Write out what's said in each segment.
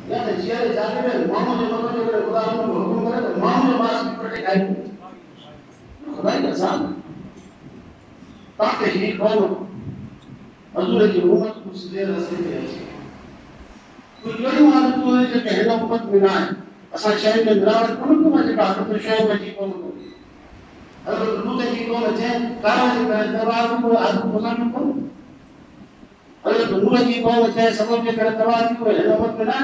या ने जियारे जाके में मामू जो मतो जो खुदा को हुकुम करे तो मामू जो मास पर खाई खुदा का जान ताकि ही कौन हजूर की उम्मत कुछ देर रस्ते में है कोई कोई माने तो है जो कहना उम्मत बिना है असा शहर में मिलावट कौन को मजे का तो शहर में जी कौन को अगर लूटे जी कौन है कारण है दरबार को आदमी पसंद को अगर दुनिया की कौन है सबब के करे दरबार को है उम्मत बिना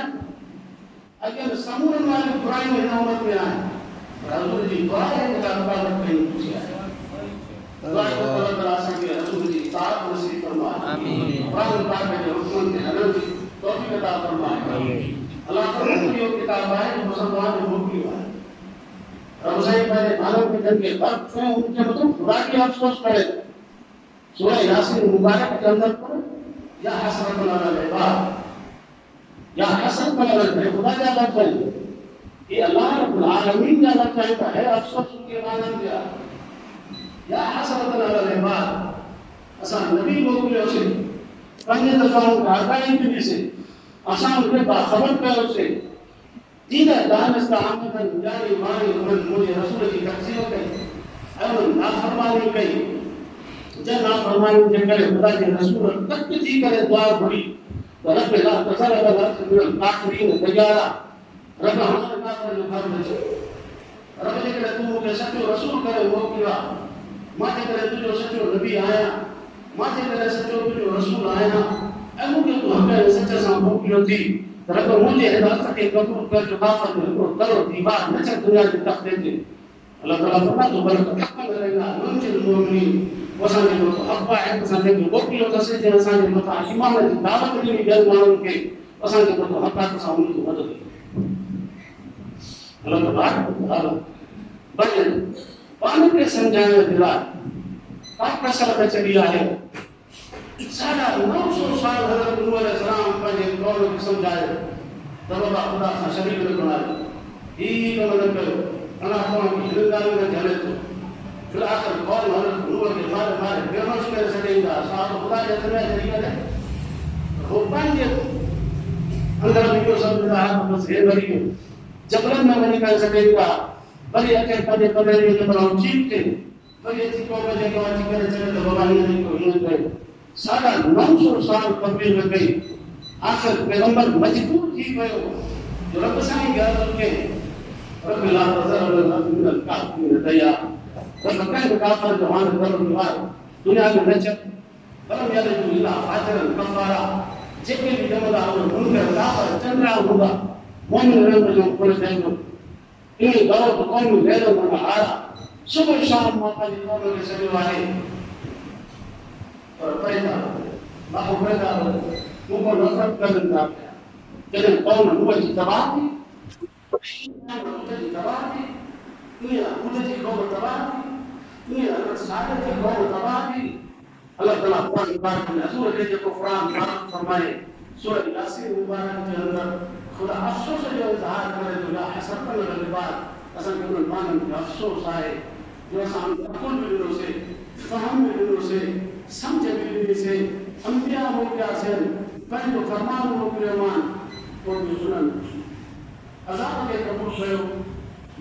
अगर समूह वाले बुराई में उम्मत बिना है हजूर जी दुआ है कि अल्लाह कहीं पूछिया दुआ को अल्लाह ताला से हजूर जी ताक़त नसीब फरमाए आमीन कुरान पाक में जो हुक्म है अल्लाह जी तौफीक अता फरमाए आमीन अल्लाह का जो किताब है जो मुसलमान ने मोकली है रमजान पहले मानव के जन के वक्त में उनके मतलब खुदा की अफसोस करे सूरह यासीन मुबारक के अंदर पर या हसरत अल इबाद या हसरत अल खुदा का लफ्ज है ये अल्लाह रब्बुल आलमीन का लफ्ज है अफसोस के मानन दिया या हसरत अल इबाद असा नबी मोकलियो से पंजे दफा आगाही के से असा उनके बाखबर पे से दीदा दानस्ता आमदन जारी मारी मन मुझे रसूल की तकसीम कई और नाफरमानी कई जब नाफरमानी जे करे खुदा के रसूल तक थी करे दुआ पड़ी तो रब ला तसर अला सबिल काफिरीन दजारा रब हमारे काफिर जो घर में रब जे करे तू के सच्चो रसूल करे मोकलिया माथे करे तुझो सच्चो नबी आया माथे करे सच्चो तुझो रसूल आया अमु के तू हमें सच्चा सा मोकलियो थी रब मुझे हिदायत के कबूल कर जो काफर को करो दीवार न चल दुनिया की तख्ते थे अल्लाह ताला फरमा तो बरकत हक करेगा मुंजिल मोमिन वसन के तो हब्बा है वसन के मोकलियो तसे जे असन के मता ईमान की दावत दी गल मानन के वसन के तो हब्बा के सामने की मदद अल्लाह तबारक बजन पान के समझाने दिला पाक फैसला चली है सारा 900 साल हजरत नूह अलैहिस्सलाम पर ये कौम को समझाए तब खुदा सा शरीक न बनाए ही कमन करो अल्लाह कौम की जिंदगी में जले तो फिर आखिर कौम हजरत नूह के मारे मारे बेहोश कर सकेगा साहब खुदा के तरीका तरीका है रोपन के अंदर भी सब हाथ बस है भरी जबरन में नहीं कर सकेगा बड़ी अकेले पदे पदे ये बनाओ ठीक थे बड़ी अच्छी कौम में जो अच्छी करे चले तो बाबा नहीं को यूं करे साढ़ा 900 साल कबीर में गई आखिर पैगंबर मजबूर थी गयो जो रब साईं गया उनके रब ला तज़र अल काफिर दया रब कह काफिर जवान कर दीवार दुनिया में नचत फलम याद जो इला फाजर कफारा जेके भी जमदा और उनके काफिर चंद्रा होगा मोमिन रब जो कोई देंगे इन गांव को कौन ले लो ना आरा सुबह शाम माता जी कौन के सभी वाले और पैदा बाबू पैदा मुझको नफरत कर देता है जब कौन हुआ जी तबाही मुझे जी तबाही ये मुझे जी कौन तबाही ये अगर सागर जी कौन तबाही अल्लाह ताला कुरान पाक में सूरह के जो कुरान पाक फरमाए सूरह यासीन मुबारक के अंदर खुदा अफसोस जो इजहार करे तो या हसरत अल इबाद असल में मानन के अफसोस आए जो हम अकुल बिलों से फहम बिलों से समझ बिलों से अंबिया मोकिया से पंहिंजो फरमान मोकिलियो मान पोइ बि सुननि अज़ाब खे क़बूल कयो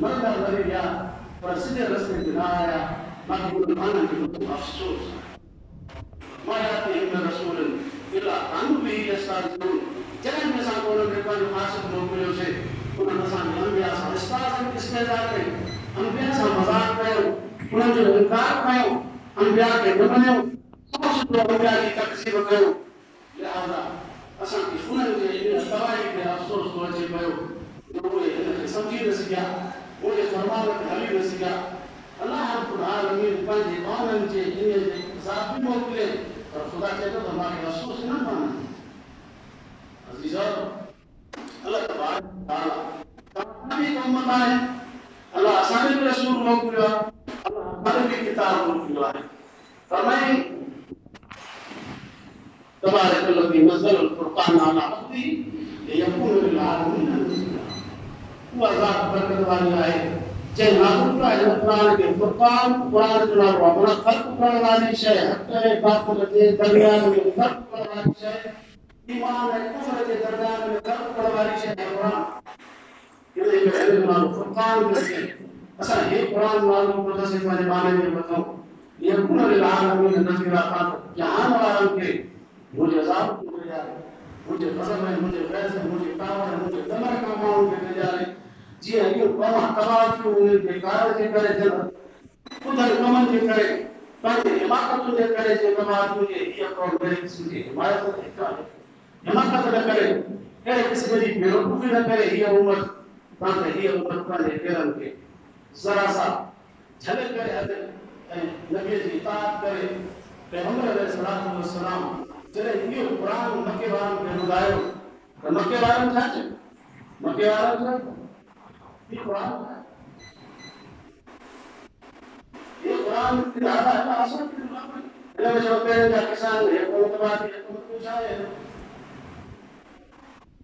मरदा मरी विया पर सिधे रस्ते ते न आया बाक़ी उन माननि खे अफ़सोस मां यातिहिम रसूलन इला कानू बिही यस्ताज़िऊन जॾहिं बि असां उन्हनि खे पंहिंजो क़ासिद मोकिलियोसीं उन्हनि असांजे अंबिया सां इस्तेहज़ा कई अंबिया सां मज़ाक़ कयो उन्हनि जो इनकार कयो अंबिया खे न मञियो सुठो अंबिया जी तक़सीम कयो लिहाज़ा असांखे उन्हनि जे इन तबाही ते अफ़सोस थो अचे पियो उहे हिनखे सम्झी न सघिया उहे फरमान ते हली न सघिया अल्लाह रब्बुल आलमीन पंहिंजे क़ौमनि जे इन जे ज़ाती मोकिले पर ख़ुदा चए थो त मूंखे अफ़सोस न माने अज़ीज़ो अल्लाह तबारक तआला तव्हांजी उम्मत आहे अल्लाह असांखे बि रसूल मोकिलियो आहे अल्लाह हमारे भी किताब मोकिलियो आहे फरमाए तबारक अल्लज़ी नज़्ज़ल अल-फ़ुरक़ान अला अब्दी लियकून लिल-आलमीन नज़ीरा उहा ज़ात बरकत वारी आहे जंहिं नाज़िल कयो क़ुरान खे फ़ुरक़ान क़ुरान जो नालो आहे माना फ़र्क़ करण वारी शइ हक़ ऐं बातिल जे दरमियान में फ़र्क़ करण वारी शइ ईमान ऐं कुफ़र जे दरमियान में फ़र्क़ करण वारी शइ है नालो फुरकान करके असा हे कुरान नालो को से माने माने में बताऊं ये कुल आलमीन नज़ीरा था जहान वालों के मुझे अज़ाब मिल जाए मुझे फजल है मुझे फैज़ है मुझे तावा है मुझे तमर कामाओं के नजारे जी ये कौन तबाह क्यों बेकार के करे जब उधर कमन के करे पर हिमाकत के करे जे तबाह मुझे ये कौन मेरे किस्म की हिमायत का हिमाकत न करे करे किसी की बेवकूफी न करे ये उम्र ताकि ये उम्र का लेकर के जरा सा झलक करे नबी जी इताअत करे पैगंबर अलैहिस्सलातु वस्सलाम जरे ये कुरान मक्के वारन के बुधायो तो मक्के वारन छा छे मक्के वारन छा ये कुरान के आधा है आसन के दुआ में जो पेड़ का किसान है वो तो बात है तो पूछा है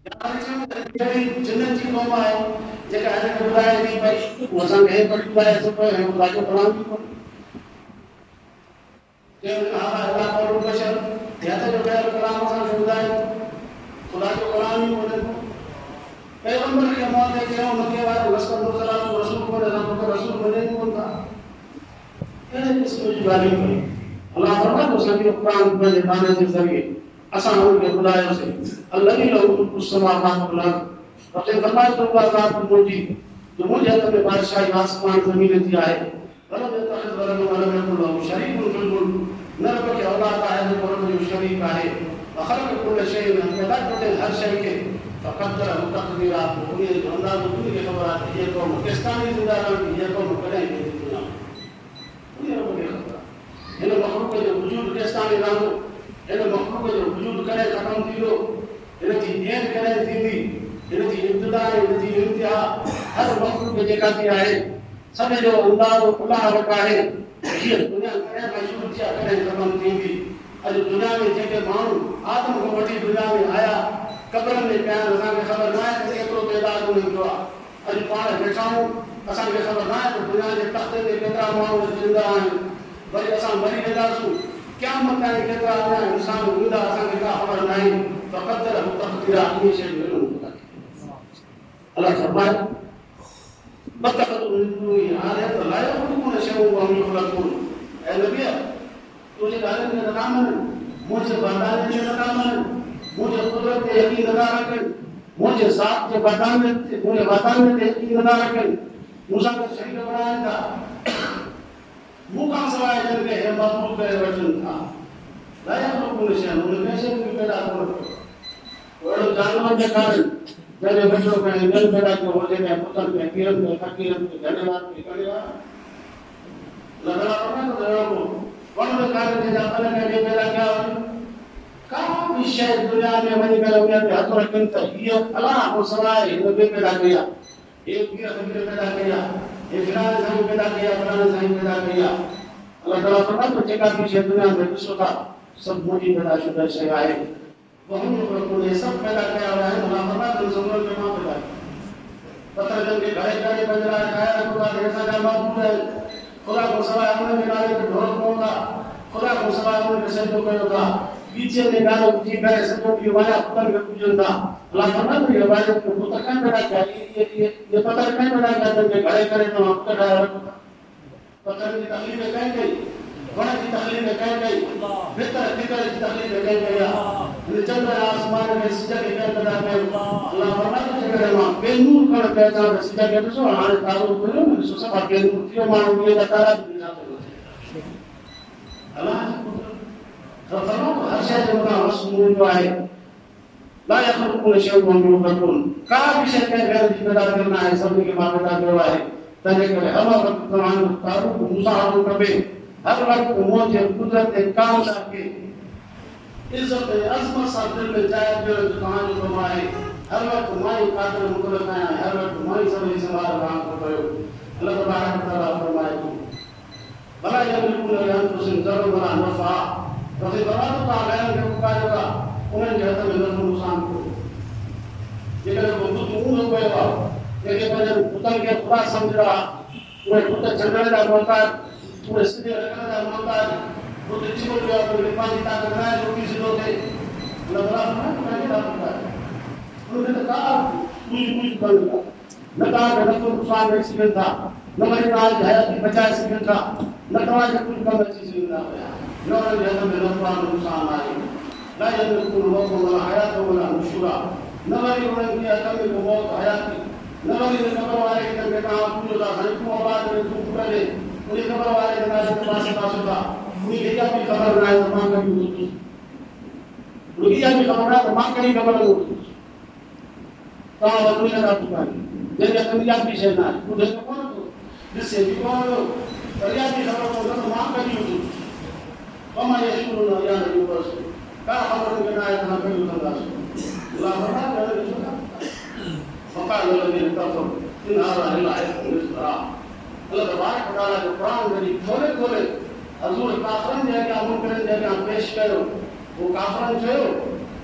यार जन्नत की कौम है जगह आने के बुधाए नहीं भाई वो संग है पर बुधाए सब है वो राजो कुरान की के अल्लाह और बशर याता जो है कलाम से खुदाई खुदा जो कलाम ही बोले पैगंबर के मौत है कि मक्के वाले लश्कर मुरसलात रसूल को रसूल बने नहीं होता ये इसको जुबानी में अल्लाह फरमाता है सभी कुरान में बताने के जरिए आसान के खुदायों से अल्लाह ही लहू समावात वल अर्द अपने फरमाया तो ज़ात मोजी जो मुझे तब बादशाही आसमान जमीन दिया है वलम यतखिज़ वलम यकुल लहू शरीकुन फिल मुल्क नरब के औलाद है जो रब जो शरीक है वखलक कुल शै पैदा करते हर शय के फकद्दर तकदीरा दुनिया जो अंदाज दुनिया के खबर आती है तो पाकिस्तानी जिंदालान ये तो करें दुनिया दुनिया में खबर इन मखलूक जो वजूद पाकिस्तानी रांदो इन मखलूक जो वजूद करे खत्म थीलो इन जी एन करे थींदी इन जी इब्तिदा इन जी इंतहा हर मखलूक जेका थी है सब जो अंदाज अल्लाह वटा है ये दुनिया करे मशहूर थी करे खत्म थींदी अज दुनिया में जेके मानू आदम को वठी दुनिया में आया कब्र में प्यार असा के खबर ना है कि एकरो तइदाद में जो अज पाण बैठाऊं असा के खबर ना है तो दुनिया के तख्ते में केतरा मानू जिंदा हैं वरी असा मरी वेंदासू क़यामत ताईं केतरा आया इंसान जिंदा असा के का खबर नहीं फकद्दर तकदीरा हमेशा मिलूं अल्लाह फरमाए बतखतु दुनी आले तो ला यखलुकुन शैअन व हम यखलकुन ए नबी तुझे गाने में लगा मन मुझे बताने में लगा मन मुझे कुदरत पे यकीन लगा रखन मुझे साथ के बताने पे यकीन लगा रखन मूसा का शरीर बनाया था मुका सवाए जन के है मखलूक के वचन था ला यखलुकुन शैअन उन्हें कैसे भी पैदा करो और जानवर के कारण जब बच्चों का इंजन पैदा जो हो जाए पुत्र के किरण के फकीरन के धन्यवाद के करेगा लगा पड़ा तो देखो कौन में कार्य के जाकर के पैदा क्या का विषय दुनिया में वही कर गया कि हाथ रखन तो ये अल्लाह को सवाए नबी पैदा किया एक पीर फकीर पैदा किया एक फिरान साईं पैदा किया फलाना साईं पैदा किया अल्लाह ताला फरमाता तो जेका विषय दुनिया में विश्व का सब मोटी पैदा शुदा से आए वो हम लोग को ये सब पैदा किया हुआ है अल्लाह फरमाता है जंगल में मां पैदा पत्थर जंग के घड़े घड़े बजरा खाया खुदा ऐसा जामा है खुदा को सवाए हमने निकाले के ढोल होगा खुदा को सवाए हमने सजदो कयो था पीछे में गालो जी करे सजदो की वाला पत्थर के पूजन था अल्लाह फरमाता है ये इबादत को पुत्र का पैदा किया ये पत्थर का पैदा किया जंग के घड़े करे तो पत्थर का पत्थर की तकलीफ कहीं गई वण की तकलीफ कहीं गई भीतर भीतर की तकलीफ कहीं गया चंद्र आसमान में सिजदा के पैदा किया अल्लाह फरमाता है कि मां बेनूर कर पैदा सिजदा के तो हाने तारो बोलो न सो सब के मूर्तियों मानो ये तारा अल्लाह तो फरमाता हर शय जो का मसमून जो है ला यखलुकुन शैअन व हम यखलकुन का विषय के गैर पैदा करना है सब के मां पैदा किया है तने के हर वक्त कुरान तारो मूसा और कबे हर वक्त मौज कुदरत काम के इज्जत अजमत सा दिल में जाए जो कहां जो कमाए हर वक्त माई कादर मुकरम है हर वक्त माई सभी संभाल काम को करो अल्लाह तबारक व तआला फरमाए भला यमलिकुन अनफुसुहुम दर वला नफा तो फिर बराबर का बयान के पुकारेगा उन्हें जहत में नफा नुकसान को जेकर वो तो मुंह हो गया लेकिन पर पुतल के खुदा समझ रहा वो पुतल चंद्र का मौका वो सीधे रखने का मौका वो तो जीवन जो अपने पानी ता करना है जो किसी लोग है लगा ना मैं क्या करता है उन्होंने कहा कुछ कुछ करूंगा न तव्हांखे नथो नुक़सान रही सघनि था, न वरी तव्हांजी हयाती बचाए सघनि था, न तव्हांखे कुझु कमु अची सघंदा हुया, न उन्हनि जे हथ में न तव्हांजो नुक़सान आहे, न यदुकुल मौत वला हयात वला नुशूरा, न वरी उन्हनि खे हथ में को मौत हयाती, न वरी ख़बर वारे खे तव्हां पूॼो था साईं तूं औलाद में तूं पुट ॾे, उन ख़बर वारे खे तव्हां पासे पासे था, उन खे इहा बि ख़बर न आहे त मां कॾहिं ॿुधुसि, उन खे इहा बि ख़बर आहे त मां कॾहिं ख़बर न ॿुधुसि, तव्हां वधि नथा पुकारियो जंहिंजे हथ में इहा बि शइ न आहे, ॿुधे त कोन थो, ॾिसे बि कोन थो, पर इहा बि ख़बर पवंदो त मां कॾहिं ॿुधुसि, मां इहा शुरू न या न बसि का ख़बर मूंखे न आहे त मां कॾहिं ॿुधंदासीं, وقال الذين كفروا إن هذا إلا إفك افتراء. اللہ تبارک و تعالیٰ جو قرآن ذریعے تھوڑے تھوڑے حضور کافرن جے کے منکرن جے کے پیش کयो وہ کافرن چयो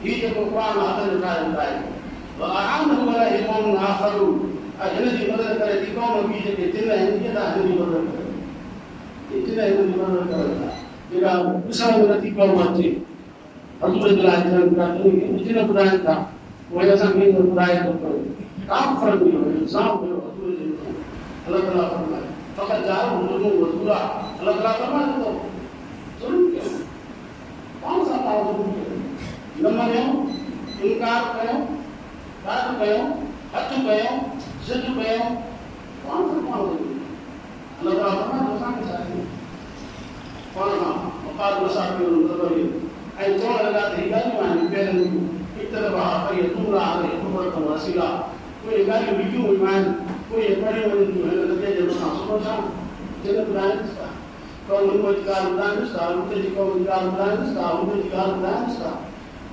ہی جو قرآن ہاتھ میں ٹھایا ہوندا ہے وَأَعَانَهُ عَلَيْهِ قَوْمٌ آخَرُونَ اجن جی مدد کرے تھی قوم بھی جے جن ہندی دا ہندی مدد کرے جن ہندی مدد کرے تھا جڑا اسلام نتھی قوم اچي حضور اللہ جن کا جن بدایا تھا وہ ایسا نہیں بدایا تو काम फर्क नहीं हो इंसान हो अल्लाह ताला फरमाए फकत जाओ हुजूर वसूला अल्लाह ताला फरमाए तो जुल्म क्यों कौन सा पाव जुल्म न मनो इनकार कयो बात कयो हथ कयो जिद कयो कौन सा पाव अल्लाह ताला फरमाए तो सांग चाहिए कौन सा वकाल वसाफिर ज़बरी ऐ चोण लगा थे गाली मानी पहले इतबा है तुमरा है तुमरा वसीला कोई गाली वीडियो ईमान कोई पढ़े हुए जो है ना के जो समझा जगत दानिस्ता कौन मुझकार दानिस्ता उनके जी को मुझकार दानिस्ता उनके जी का दानिस्ता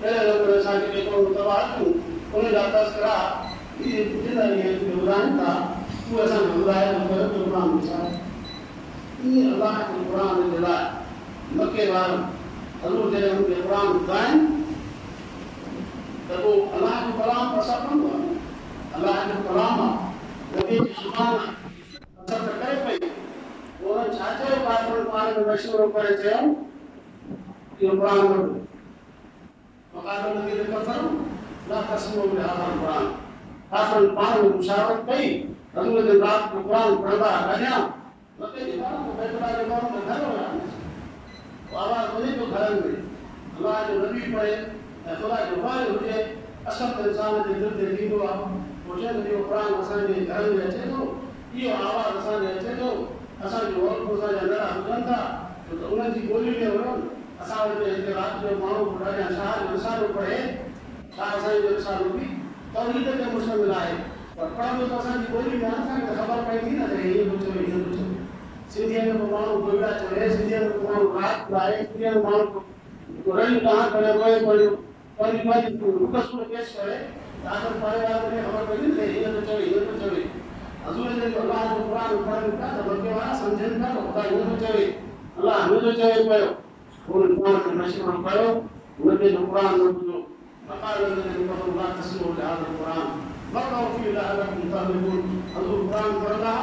पहले लोग ऐसा के को तबादू उन्हें जाता करा ये जितना ये दानिस्ता वो ऐसा बुलाया तो कुरान में ये अल्लाह के कुरान में दिला मक्के वाला हजूर ने उनके कुरान दान तो अल्लाह के कलाम पर सब बंद हुआ अल्लाह के कलाम नबी की जुबान असर करे पई वो छाचे काफर पार में मशहूर करे चयो ये कुरान पढ़ो वकाल नबी ने कफर ला तस्मो में हाल कुरान काफर पार में मुशावरत कई हजूर ने रात को कुरान पढ़ा गया लगे दीवार को बैठा के बाहर में घर हो आवाज बनी तो घर में अल्लाह के नबी पढ़े खुदा जो बाहर हुए असल इंसान के दिल ते थींदो आहे मुझे जो कुरान असांजे घर में अचे थो इहो आवाज़ असांजे अचे थो असांजो औरत असांजा नड़ा हुजनि था त उन्हनि जी ॿोली में वञो असां वटि हिते राति जो माण्हू ॾाढा शाह जो रिसालो पढ़े छा असांजो रिसालो बि तौहीद ते मुश्तमिल आहे पर पढ़ंदो त असांजी ॿोली में असांखे ख़बर पवंदी न त हीअं थो चवे हीअं थो चवे सिंधीअ में को माण्हू गोड़ा चवे सिंधीअ में को माण्हू रात ॻाए सिंधीअ में माण्हू रही कहां करे रोए पढ़ियो पंहिंजी रुकसूर पेश करे आखिर पढ़े वाले ने खबर पड़ी नहीं ये तो चले हजूर ने अल्लाह जो कुरान पढ़न का तो बच्चे वाला समझन का तो खुदा ये तो चले अल्लाह हमें तो चले पयो और कुरान के मशहूर पयो उनके जो कुरान में जो मकाल ने जो अल्लाह तस्लीम ले हज़रत कुरान वक़ौ फी लअलकुम तहलिकून हजूर कुरान पढ़दा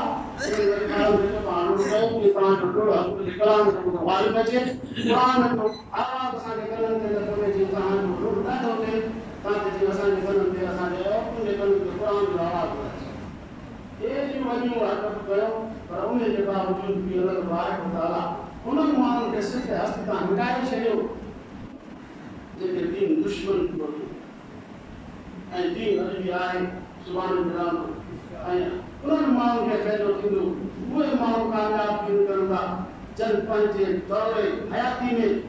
ये काल में तो आनो है कि कुरान जो हजूर के कलाम से वालिद बचे कुरान तो आवाज सां कलन के लगे जी कहां जो रुदा होते ताकि जी असांजे कननि ते असांजे औरतुनि जे कननि ते क़ुरान जो आवाज़ अचे एॾी वॾियूं हरकत कयो पर उन जे बावजूद बि अल्लाह तबारक व तआला उन्हनि माण्हुनि खे सिधे हस्त तां मिटाए छॾियो जेके दीन दुश्मन थी वठो ऐं दीन अॼु बि आहे सुभाणे मिलंदो ऐं उन्हनि माण्हुनि खे फ़ाइदो थींदो उहे माण्हू कामयाब थी निकिरंदा जन पंहिंजे दौरे हयाती में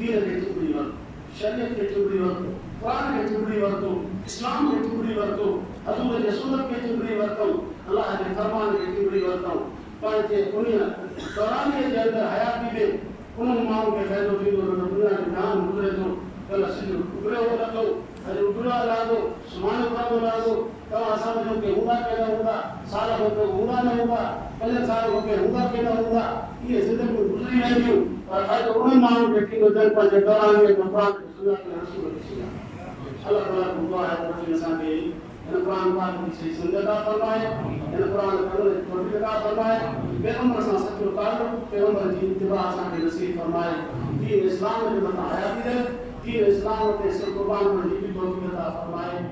दीन खे चुंबड़ी वरितो शरीयत खे चुंबड़ी वरितो कुरान के चुंबड़ी वरतो इस्लाम के चुंबड़ी वरतो हजूर के सुन्नत के चुंबड़ी वरतो अल्लाह के फरमान के चुंबड़ी वरतो पर जे दुनिया दौरानी के अंदर हयाती में उन माण्हुनि खे फ़ाइदो थींदो त दुनिया जो जान गुज़रे थो कल्ह सिॼ उभरियो लॻो अॼु उभरियो लाॻो सुभाणे उभरंदो लाॻो तव्हां सम्झो कि हूंदा केॾा हूंदा साल खपे हूंदा न हूंदा 5 साल खपे हूंदा केॾा हूंदा इहे ज़िंदगियूं गुज़री वेंदियूं पर फ़ाइदो उन माण्हुनि खे थींदो जंहिं पंहिंजे दौरानी में कुरान के सुन्नत के रसूल ॾिसी अल्लाह ताला को दुआ है कि इंसान के इन कुरान पाक की सही समझता फरमाए इन कुरान को तौफीक अता फरमाए पैगंबर से सच्चो ताल्लुक पैगंबर की इत्तिबा असांखे नसीब फरमाए दीन इस्लाम में मत हयाती दे दीन इस्लाम ते सिर कुर्बान करने की तौफीक अता फरमाए